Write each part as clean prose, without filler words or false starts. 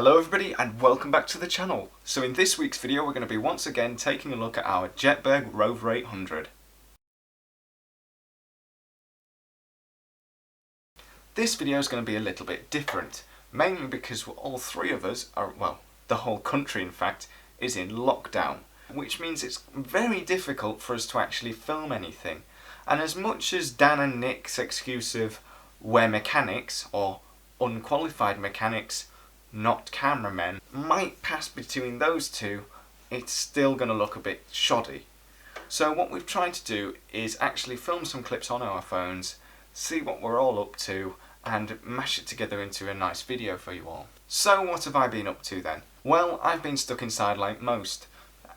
Hello everybody and welcome back to the channel. So in this week's video we're going to be once again taking a look at our Jetberg Rover 800. This video is going to be a little bit different, mainly because all three of us are, well, the whole country in fact, is in lockdown, which means it's very difficult for us to actually film anything. And as much as Dan and Nick's excuse of we're mechanics or unqualified mechanics, not cameramen, might pass between those two, it's still going to look a bit shoddy. So what we've tried to do is actually film some clips on our phones, see what we're all up to, and mash it together into a nice video for you all. So what have I been up to then? Well, I've been stuck inside like most,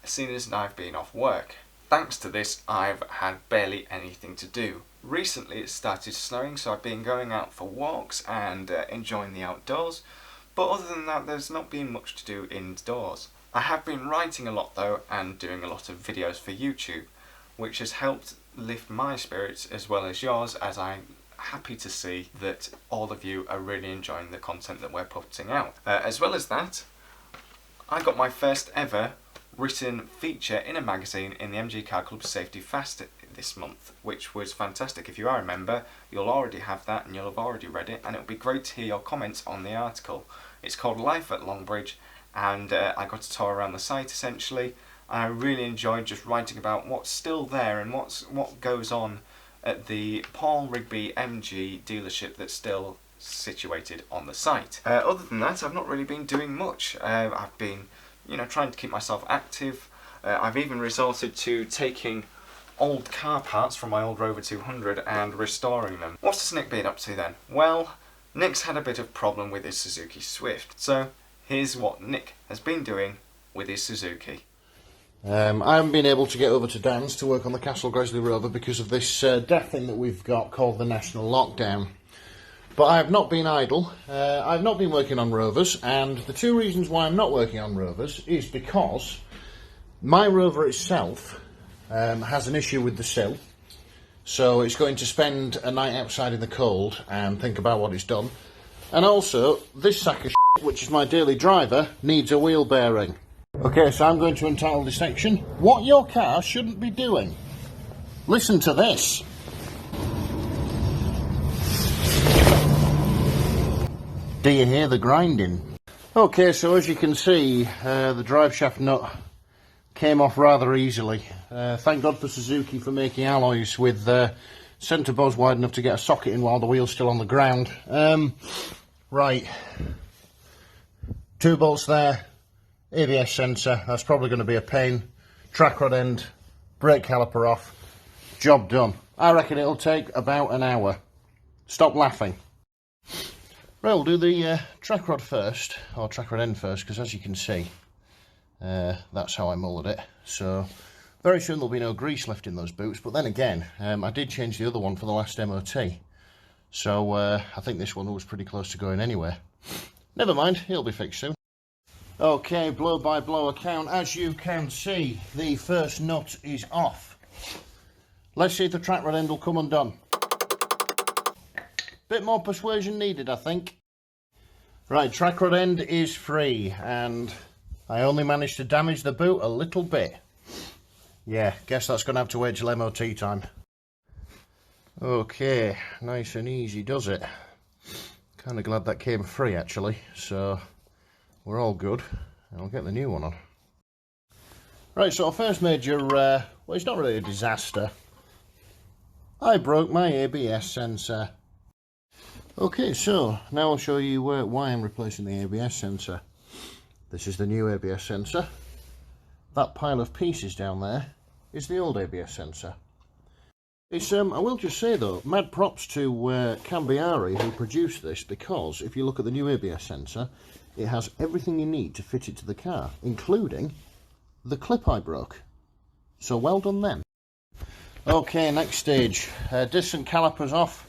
seeing as I've been off work. Thanks to this, I've had barely anything to do. Recently it started snowing, so I've been going out for walks and enjoying the outdoors. But other than that, there's not been much to do indoors. I have been writing a lot though, and doing a lot of videos for YouTube, which has helped lift my spirits as well as yours, as I'm happy to see that all of you are really enjoying the content that we're putting out. As well as that, I got my first ever written feature in a magazine in the MG Car Club Safety Fast this month, which was fantastic. If you are a member, you'll already have that and you'll have already read it, and it'll be great to hear your comments on the article. It's called Life at Longbridge, and I got to tour around the site essentially, and I really enjoyed just writing about what's still there and what goes on at the Paul Rigby MG dealership that's still situated on the site. Other than that, I've not really been doing much. I've been, trying to keep myself active. I've even resorted to taking old car parts from my old Rover 200 and restoring them. What has Nick been up to then? Well, Nick's had a bit of problem with his Suzuki Swift. So here's what Nick has been doing with his Suzuki. I haven't been able to get over to Dan's to work on the Castle Gresley Rover because of this death thing that we've got called the national lockdown. But I have not been idle. I've not been working on Rovers, and the two reasons why I'm not working on Rovers is because my Rover itself has an issue with the sill, so it's going to spend a night outside in the cold and think about what it's done. And also, this sack of shit, which is my daily driver, needs a wheel bearing. Okay, so I'm going to entitle this section, What Your Car Shouldn't Be Doing. Listen to this. Do you hear the grinding? Okay, so as you can see, the drive shaft nut came off rather easily. Thank God for Suzuki for making alloys with centre bows wide enough to get a socket in while the wheel's still on the ground. Right, 2 bolts there, ABS sensor, that's probably going to be a pain, track rod end, brake caliper off, job done. I reckon it'll take about an hour. Stop laughing. Right, we'll do the track rod first, or track rod end first, because as you can see, that's how I moulded it. So very soon there'll be no grease left in those boots, but then again, I did change the other one for the last MOT, so I think this one was pretty close to going anywhere. Never mind, it'll be fixed soon. Okay, blow by blow account, as you can see, the first nut is off. Let's see if the track rod end will come undone. Bit more persuasion needed, I think. Right, track rod end is free, and I only managed to damage the boot a little bit. Yeah, guess that's going to have to wait till MOT time. Okay, nice and easy does it. Kind of glad that came free actually, so we're all good. I'll get the new one on. Right, so our first major, well, it's not really a disaster. I broke my ABS sensor. Okay, so now I'll show you why I'm replacing the ABS sensor. This is the new ABS sensor. That pile of pieces down there is the old ABS sensor. It's, I will just say though, mad props to Cambiari who produced this, because if you look at the new ABS sensor, it has everything you need to fit it to the car, including the clip I broke. So well done them. Okay, next stage. Disc and calipers off.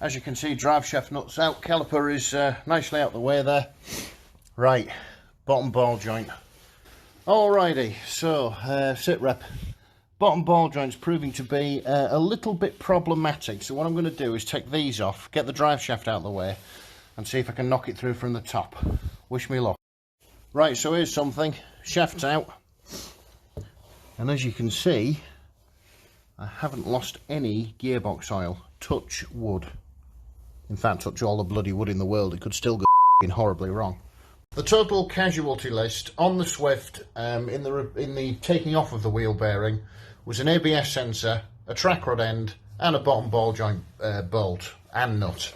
As you can see, drive shaft nuts out. Caliper is nicely out the way there. Right, bottom ball joint. Alrighty, so sit rep. Bottom ball joint's proving to be a little bit problematic. So what I'm going to do is take these off, get the drive shaft out of the way, and see if I can knock it through from the top. Wish me luck. Right, so here's something. Shaft's out. And as you can see, I haven't lost any gearbox oil. Touch wood. In fact, touch all the bloody wood in the world. It could still go horribly wrong. The total casualty list on the Swift in the taking off of the wheel bearing was an ABS sensor, a track rod end, and a bottom ball joint bolt and nut.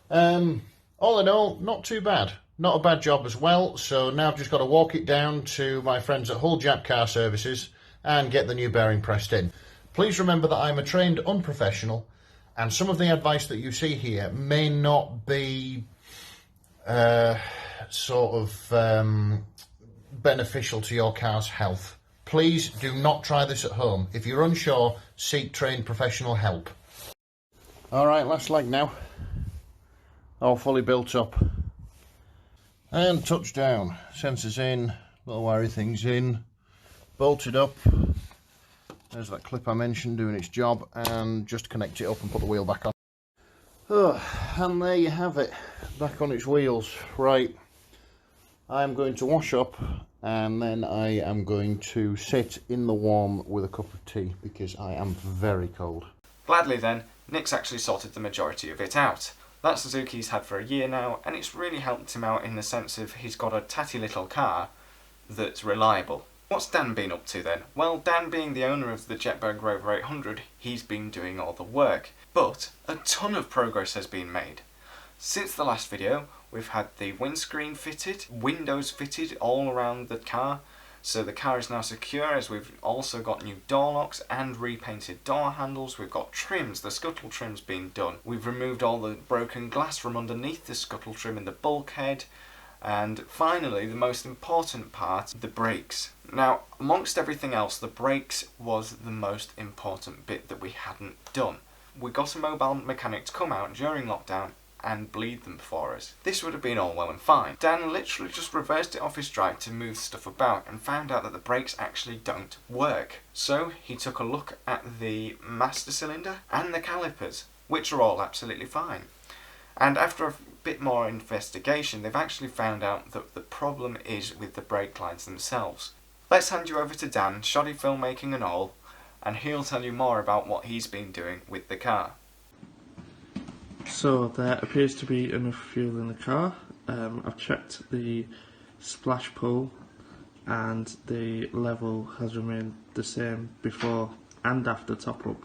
All in all, not too bad. Not a bad job as well. So now I've just got to walk it down to my friends at Hull Jap Car Services and get the new bearing pressed in. Please remember that I'm a trained unprofessional, and some of the advice that you see here may not be beneficial to your car's health. Please do not try this at home. If you're unsure, seek trained professional help. Alright, last leg now. All fully built up. And touchdown. Sensors in, little wiry things in, bolted up. There's that clip I mentioned doing its job, and just connect it up and put the wheel back on. Oh, and there you have it, back on its wheels. Right, I'm going to wash up and then I am going to sit in the warm with a cup of tea because I am very cold. Gladly then, Nick's actually sorted the majority of it out. That Suzuki he's had for a year now, and it's really helped him out in the sense of he's got a tatty little car that's reliable. What's Dan been up to then? Well, Dan being the owner of the Jetberg Rover 800, he's been doing all the work. But a ton of progress has been made. Since the last video, we've had the windscreen fitted, windows fitted all around the car, so the car is now secure, as we've also got new door locks and repainted door handles. We've got trims, the scuttle trim's been done. We've removed all the broken glass from underneath the scuttle trim in the bulkhead. And finally, the most important part, the brakes. Now, amongst everything else, the brakes was the most important bit that we hadn't done. We got a mobile mechanic to come out during lockdown and bleed them for us. This would have been all well and fine. Dan literally just reversed it off his drive to move stuff about and found out that the brakes actually don't work. So he took a look at the master cylinder and the calipers, which are all absolutely fine. And after a bit more investigation, they've actually found out that the problem is with the brake lines themselves. Let's hand you over to Dan, shoddy filmmaking and all, and he'll tell you more about what he's been doing with the car. So there appears to be enough fuel in the car. I've checked the splash pool and the level has remained the same before and after top up.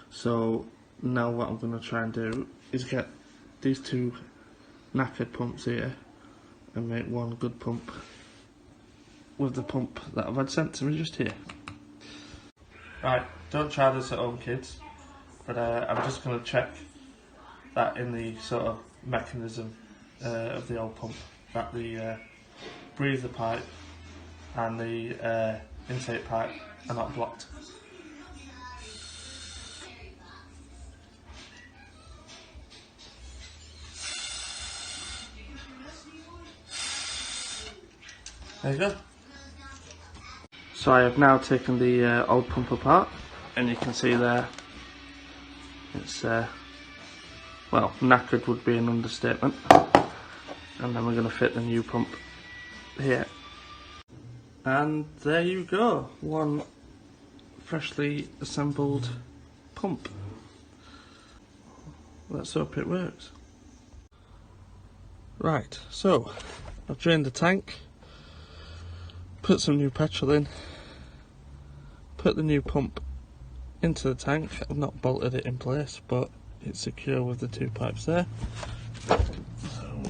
So now what I'm going to try and do is get these two knackered pumps here and make one good pump with the pump that I've had sent to me just here. Right, don't try this at home, kids, but I'm just going to check that in the sort of mechanism of the old pump, that the breather pipe and the intake pipe are not blocked. There you go. So I have now taken the old pump apart, and you can see there it's well, knackered would be an understatement. And then we're going to fit the new pump here. And there you go, one freshly assembled pump. Let's hope it works. Right, so I've drained the tank, put some new petrol in, put the new pump into the tank. I've not bolted it in place, but it's secure with the two pipes there. So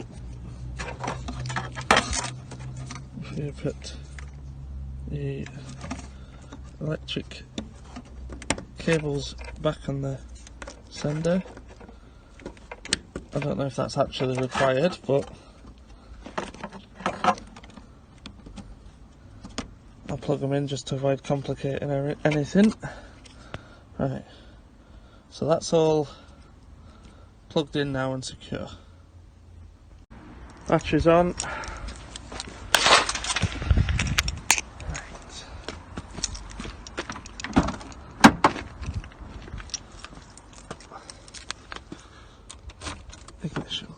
if you put the electric cables back on the sender, I don't know if that's actually required, but I'll plug them in just to avoid complicating anything. Right, so that's all plugged in now and secure. Batteries on. Right. Ignition.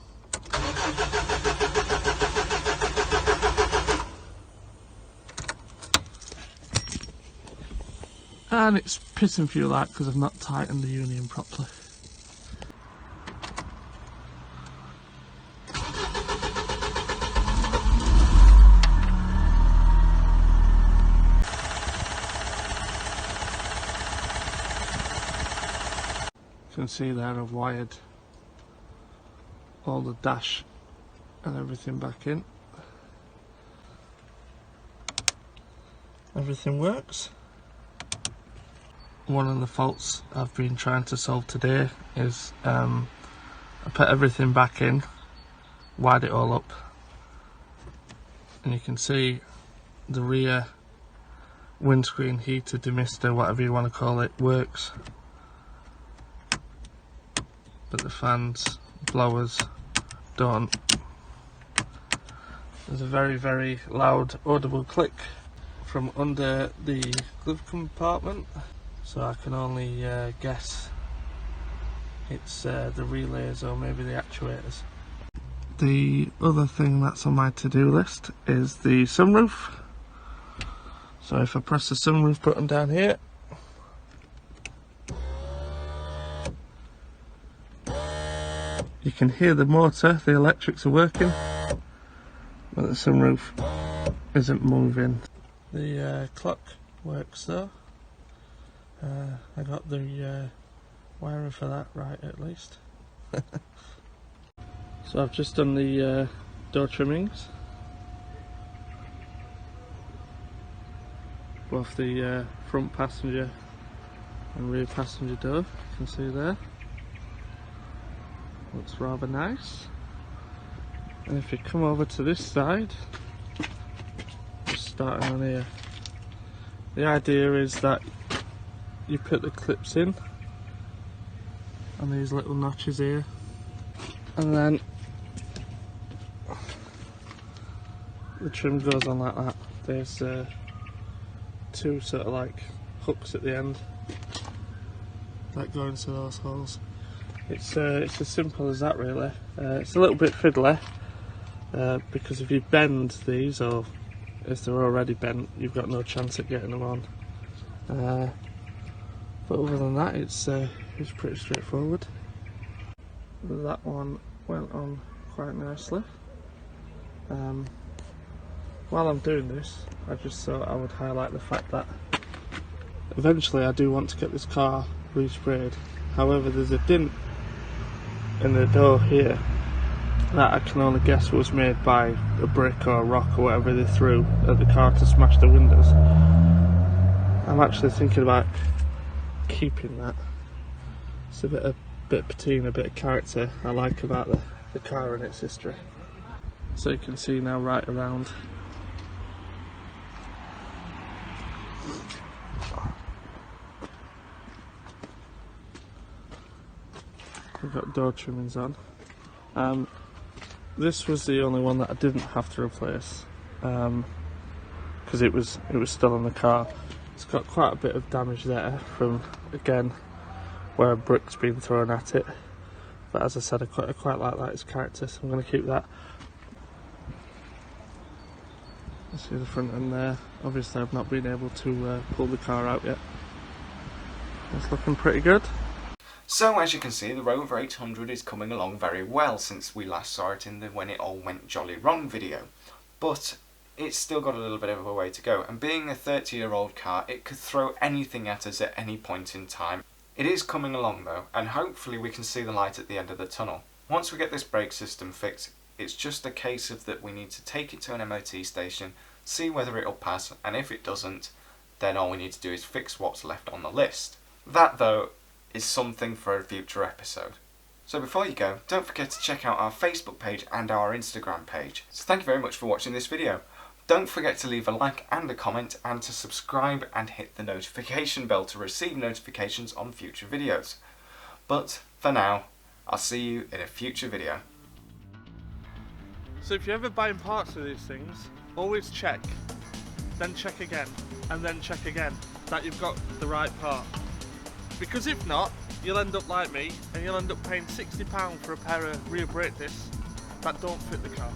And it's pissing fuel out because I've not tightened the union properly. You can see there I've wired all the dash and everything back in. Everything works. One of the faults I've been trying to solve today is I put everything back in, wired it all up, and you can see the rear windscreen heater, demister, whatever you want to call it, works. But the fans, blowers don't. There's a very, very loud audible click from under the glove compartment, so I can only guess it's the relays or maybe the actuators. The other thing that's on my to-do list is the sunroof. So if I press the sunroof button down here, you can hear the motor, the electrics are working, but the sunroof isn't moving. The clock works though. I got the wiring for that right at least. So I've just done the door trimmings. Both the front passenger and rear passenger door, you can see there. Looks rather nice. And if you come over to this side, just starting on here, the idea is that you put the clips in on these little notches here, and then the trim goes on like that. There's two sort of like hooks at the end that go into those holes. It's as simple as that really. It's a little bit fiddly because if you bend these, or if they're already bent, you've got no chance at getting them on. But other than that, it's pretty straightforward. That one went on quite nicely. While I'm doing this, I just thought I would highlight the fact that eventually I do want to get this car resprayed. However, there's a dint in the door here that I can only guess was made by a brick or a rock or whatever they threw at the car to smash the windows. I'm actually thinking about keeping that. It's a bit of patina, a bit of character I like about the car and its history. So you can see now right around we've got door trimmings on. This was the only one that I didn't have to replace because it was still on the car. It's got quite a bit of damage there from, again, where a brick's been thrown at it. But as I said, I quite like that as character, so I'm going to keep that. You see the front end there. Obviously I've not been able to pull the car out yet. It's looking pretty good. So as you can see, the Rover 800 is coming along very well since we last saw it in the When It All Went Jolly Wrong video. But it's still got a little bit of a way to go, and being a 30-year-old car, it could throw anything at us at any point in time. It is coming along though, and hopefully we can see the light at the end of the tunnel. Once we get this brake system fixed, it's just a case of that we need to take it to an MOT station, see whether it'll pass, and if it doesn't, then all we need to do is fix what's left on the list. That though is something for a future episode. So before you go, don't forget to check out our Facebook page and our Instagram page. So thank you very much for watching this video. Don't forget to leave a like and a comment, and to subscribe and hit the notification bell to receive notifications on future videos. But for now, I'll see you in a future video. So if you're ever buying parts for these things, always check, then check again, and then check again that you've got the right part. Because if not, you'll end up like me, and you'll end up paying £60 for a pair of rear brake discs that don't fit the car.